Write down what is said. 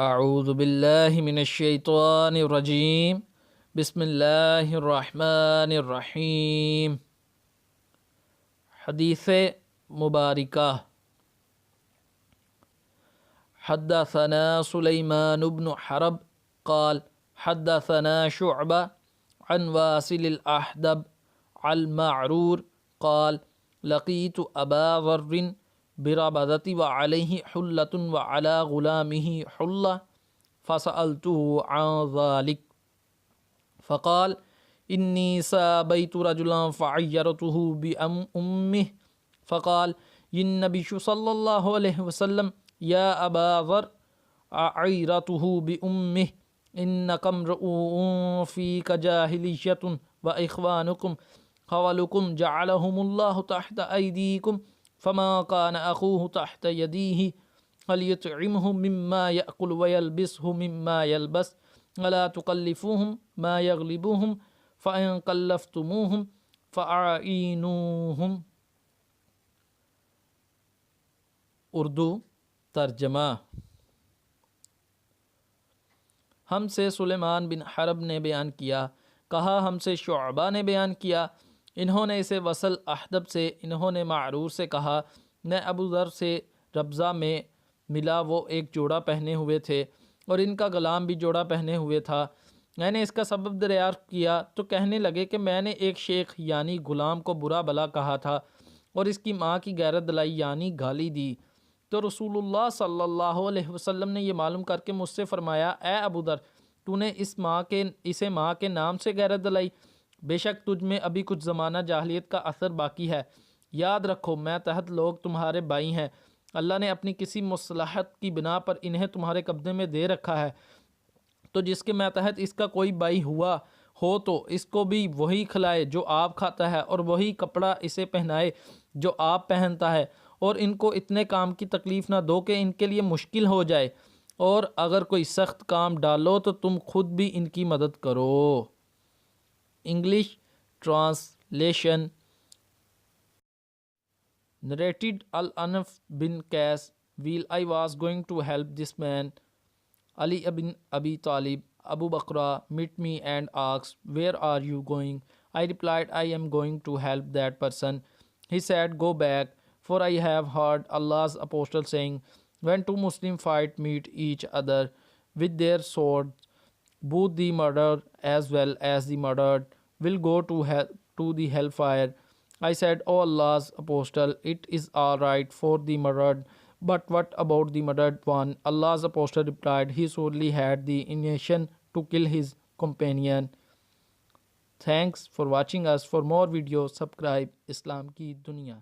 اعوذ باللہ من الشیطان الرجیم بسم اللہ الرحمن الرحیم۔ حدیث مبارکہ۔ حدثنا سلیمان بن حرب قال حدثنا شعبہ عن واصل الاحدب المعرور قال لقیت ابا ذر بربذة وعليه حلة وعلى غلامه حلة فسألته عن ذلك فقال إني سابيت رجلا فعيرته بأمه فقال النبي صلى الله عليه وسلم يا أبا ذر أعيرته بأمه إنك امرؤ فيك جاهلية وإخوانكم خولكم جعلهم الله تحت أيديكم فما كان أخوه تحت يديه فليطعمه مما يأكل ويلبسه مما يلبس ولا تكلفوهم ما يغلبوهم فإن كلفتموهم فأعينوهم۔ اردو ترجمہ۔ ہم سے سلیمان بن حرب نے بیان کیا، کہا ہم سے شعبہ نے بیان کیا، انہوں نے اسے وصل احدب سے، انہوں نے معرور سے کہا، میں ابو ذر سے ربضہ میں ملا، وہ ایک جوڑا پہنے ہوئے تھے اور ان کا غلام بھی جوڑا پہنے ہوئے تھا۔ میں نے اس کا سبب دریافت کیا تو کہنے لگے کہ میں نے ایک شیخ یعنی غلام کو برا بھلا کہا تھا اور اس کی ماں کی غیرت دلائی یعنی گالی دی، تو رسول اللہ صلی اللہ علیہ وسلم نے یہ معلوم کر کے مجھ سے فرمایا، اے ابو ذر، تو نے اسے ماں کے نام سے غیرت دلائی، بے شک تجھ میں ابھی کچھ زمانہ جاہلیت کا اثر باقی ہے۔ یاد رکھو میں تحت لوگ تمہارے بھائی ہیں، اللہ نے اپنی کسی مصلحت کی بنا پر انہیں تمہارے قبضے میں دے رکھا ہے، تو جس کے ماتحت اس کا کوئی بھائی ہوا ہو تو اس کو بھی وہی کھلائے جو آپ کھاتا ہے اور وہی کپڑا اسے پہنائے جو آپ پہنتا ہے، اور ان کو اتنے کام کی تکلیف نہ دو کہ ان کے لیے مشکل ہو جائے، اور اگر کوئی سخت کام ڈالو تو تم خود بھی ان کی مدد کرو۔ English translation. Narrated Al-Anaf bin Qais, while I was going to help this man, Ali ibn Abi Talib, Abu Bakr, met me and asked, where are you going? I replied, I am going to help that person. He said, go back, for I have heard Allah's apostle saying, when two Muslims fight meet each other with their swords, both the murdered as well as the murdered will go to the hellfire. I said, O Allah's apostle, it is all right for the murdered, but what about the murdered one? Allah's apostle replied, he surely had the intention to kill his companion. Thanks for watching us. For more videos, subscribe Islam Ki Duniya.